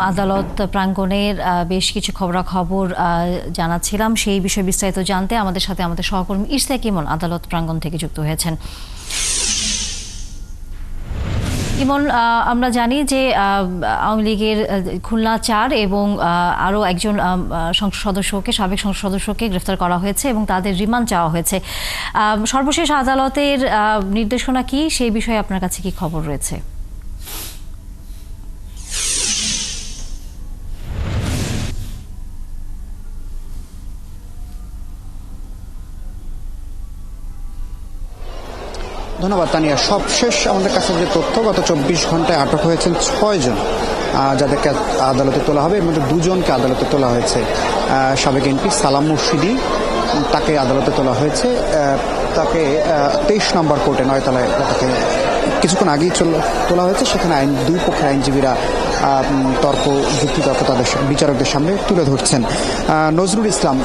আদালত প্রাঙ্গণের বেশ কিছু খবরাখবর জানাচ্ছিলাম। সেই বিষয়ে বিস্তারিত জানতে আমাদের সাথে আমাদের সহকর্মী ইশতিয়াক ইমন আদালত প্রাঙ্গণ থেকে যুক্ত হয়েছেন। ইমন, আমরা জানি যে আওয়ামী লীগের খুলনা ৪ এবং আরও একজন সংসদ সদস্যকে, সাবেক সংসদ সদস্যকে গ্রেফতার করা হয়েছে এবং তাদের রিমান্ড চাওয়া হয়েছে। সর্বশেষ আদালতের নির্দেশনা কি, সেই বিষয়ে আপনার কাছে কি খবর রয়েছে? ধন্যবাদ তানিয়া। সবশেষ আমাদের কাছে যে তথ্য, গত ২৪ ঘন্টায় আটক হয়েছেন ৬ জন যাদেরকে আদালতে তোলা হবে। এর মধ্যে ২ জনকে আদালতে তোলা হয়েছে। সাবেক এমপি সালাম মুর্শিদি, তাকে আদালতে তোলা হয়েছে। তাকে ২৩ নম্বর কোর্টে ৯ তলায় তাকে কিছুক্ষণ আগেই তোলা হয়েছে। সেখানে দুই পক্ষের আইনজীবীরা যুক্তিতর্ক তাদের বিচারকদের সামনে তুলে ধরছেন। নজরুল ইসলাম,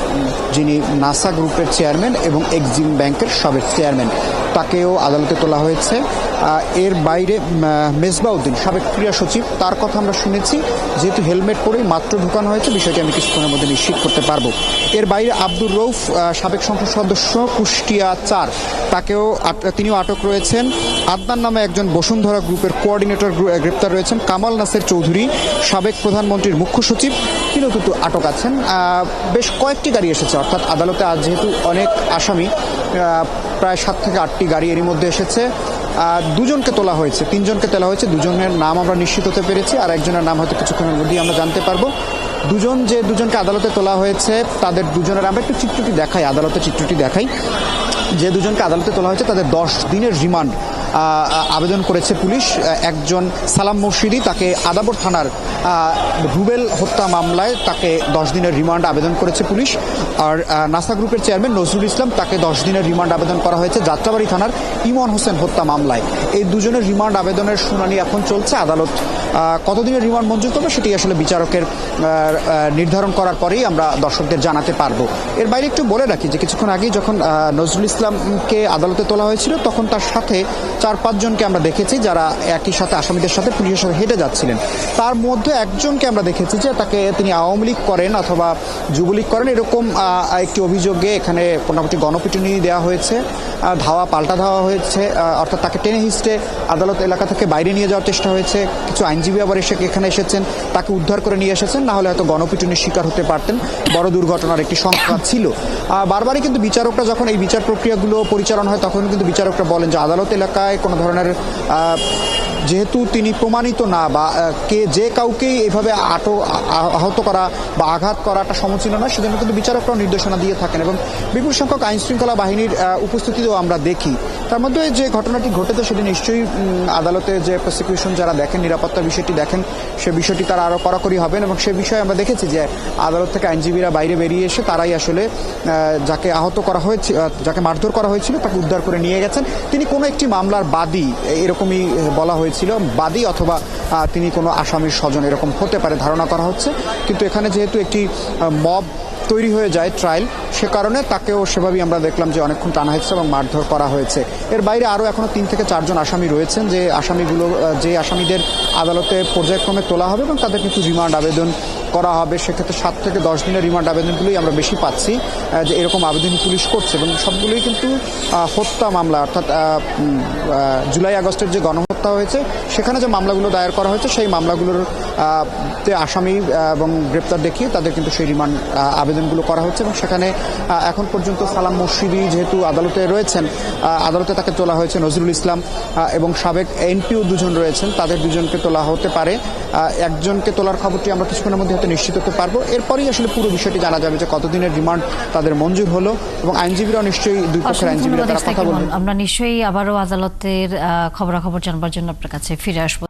যিনি নাসা গ্রুপের চেয়ারম্যান এবং এক্সিম ব্যাংকের সাবেক চেয়ারম্যান, তাকেও আদালতে তোলা হয়েছে। এর বাইরে মেজবাউদ্দিন, সাবেক ক্রীড়া সচিব, তার কথা আমরা শুনেছি। যেহেতু হেলমেট পরেই মাত্র ঢুকানো হয়েছে, বিষয়টি আমি কিছুক্ষণের মধ্যে নিশ্চিত করতে পারবো। এর বাইরে আব্দুর রৌফ, সাবেক সংসদ সদস্য, কুষ্টিয়া ৪, তিনিও আটক রয়েছেন। আদনান নামে একজন বসুন্ধরা গ্রুপের কোঅর্ডিনেটর গ্রেপ্তার রয়েছেন। কামাল নাসের চৌধুরী, সাবেক প্রধানমন্ত্রীর মুখ্য সচিব, তিনিও কিন্তু আটক আছেন। বেশ কয়েকটি গাড়ি এসেছে, অর্থাৎ আদালতে আজ যেহেতু অনেক আসামি, প্রায় ৭ থেকে ৮টি গাড়ি এরই মধ্যে এসেছে। ২ জনকে তোলা হয়েছে, ৩ জনকে তোলা হয়েছে। ২ জনের নাম আমরা নিশ্চিত হতে পেরেছি, আর একজনের নাম হয়তো কিছুক্ষণের মধ্যেই আমরা জানতে পারবো। যে দুজনকে আদালতে তোলা হয়েছে, তাদের দুজনের আমরা একটু চিত্রটি দেখাই, আদালতের চিত্রটি দেখাই। যে দুজনকে আদালতে তোলা হয়েছে তাদের ১০ দিনের রিমান্ড আবেদন করেছে পুলিশ। একজন সালাম মুর্শিদি, তাকে আদাবর থানার রুবেল হত্যা মামলায় তাকে ১০ দিনের রিমান্ড আবেদন করেছে পুলিশ। আর নাসা গ্রুপের চেয়ারম্যান নজরুল ইসলাম, তাকে ১০ দিনের রিমান্ড আবেদন করা হয়েছে যাত্রাবাড়ি থানার ইমন হোসেন হত্যা মামলায়। এই দুজনের রিমান্ড আবেদনের শুনানি এখন চলছে। আদালত কতদিনের রিমান্ড মঞ্জুর করবে সেটি আসলে বিচারকের নির্ধারণ করার পরেই আমরা দর্শকদের জানাতে পারবো। এর বাইরে একটু বলে রাখি যে কিছুক্ষণ আগেই যখন নজরুল ইসলামকে আদালতে তোলা হয়েছিল, তখন তার সাথে ৪-৫ জনকে আমরা দেখেছি যারা একই সাথে আসামিদের সাথে পুলিশের সাথে হেঁটে যাচ্ছিলেন। তার মধ্যে একজনকে আমরা দেখেছি যে তিনি আওয়ামী লীগ করেন অথবা যুবলীগ করেন, এরকম একটি অভিযোগে এখানে মোটামুটি গণপিটুনি দেওয়া হয়েছে, পাল্টা ধাওয়া হয়েছে। অর্থাৎ তাকে টেনে হিস্টে আদালত এলাকা থেকে বাইরে নিয়ে যাওয়ার চেষ্টা হয়েছে। কিছু আইনজীবী আবার এখানে এসেছেন, তাকে উদ্ধার করে নিয়ে এসেছেন, না হলে হয়তো গণপিটুনির শিকার হতে পারতেন। বড় দুর্ঘটনার একটি সংখ্যা ছিল। বারবারই কিন্তু বিচারকরা যখন এই বিচার প্রক্রিয়াগুলো পরিচালনা হয়, তখন কিন্তু বিচারকরা বলেন যে আদালত এলাকায় কোনো ধরনের যেহেতু তিনি প্রমাণিত না, বা যে কাউকেই এভাবে আহত করা বা আঘাত করাটা সমীচীন নয়, সেজন্য কিন্তু বিচারকরাও নির্দেশনা দিয়ে থাকেন এবং বিপুল সংখ্যক আইন শৃঙ্খলা বাহিনীর উপস্থিতিও আমরা দেখি। তার মধ্যে যে ঘটনাটি ঘটেছে সেটি নিশ্চয়ই আদালতে যে প্রসিকিউশন যারা দেখেন, নিরাপত্তার বিষয়টি দেখেন, সে বিষয়টি তারা আরও কড়াকড়ি হবেন। এবং সে বিষয়ে আমরা দেখেছি যে আদালত থেকে আইনজীবীরা বাইরে বেরিয়ে এসে তারাই আসলে যাকে আহত করা হয়েছে, যাকে মারধর করা হয়েছিল, তাকে উদ্ধার করে নিয়ে গেছেন। তিনি কোনো একটি মামলার বাদী, এরকমই বলা হয়েছিল, বাদী অথবা তিনি কোনো আসামির স্বজন, এরকম হতে পারে ধারণা করা হচ্ছে। কিন্তু এখানে যেহেতু একটি মব তৈরি হয়ে যায় ট্রায়াল, সে কারণে তাকেও সেভাবেই আমরা দেখলাম যে অনেকক্ষণ টানা হয়েছে এবং মারধর করা হয়েছে। এর বাইরে আরও এখনও ৩ থেকে ৪ জন আসামি রয়েছেন, যে আসামিদের আদালতে পর্যায়ক্রমে তোলা হবে এবং তাদের কিন্তু রিমান্ড আবেদন করা হবে। সেক্ষেত্রে ৭ থেকে ১০ দিনের রিমান্ড আবেদনগুলোই আমরা বেশি পাচ্ছি যে এরকম আবেদন পুলিশ করছে, এবং সবগুলোই কিন্তু হত্যা মামলা। অর্থাৎ জুলাই আগস্টের যে গণহত্যা হয়েছে, সেখানে যে মামলাগুলো দায়ের করা হয়েছে, সেই মামলাগুলোর আসামি এবং গ্রেপ্তার দেখিয়ে তাদের কিন্তু সেই রিমান্ড আবেদনগুলো করা হচ্ছে। এবং সেখানে এখন পর্যন্ত সালাম মুর্শিদি যেহেতু আদালতে রয়েছেন, আদালতে তাকে তোলা হয়েছে। নজরুল ইসলাম এবং সাবেক এমপিও ২ জন রয়েছেন, তাদের ২ জনকে তোলা হতে পারে। একজনকে তোলার খবরটি আমরা কিছুক্ষণের মধ্যে হয়তো নিশ্চিত হতে পারবো। এরপরই আসলে পুরো বিষয়টি জানা যাবে যে কতদিনের রিমান্ড তাদের মঞ্জুর হলো, এবং আইনজীবীরাও নিশ্চয়ই, দুই পক্ষের আইনজীবীরা তারা কথা বলবেন। আমরা নিশ্চয়ই আবারও আদালতের খবরাখবর জানবার জন্য আপনার কাছে ফিরে আসবো।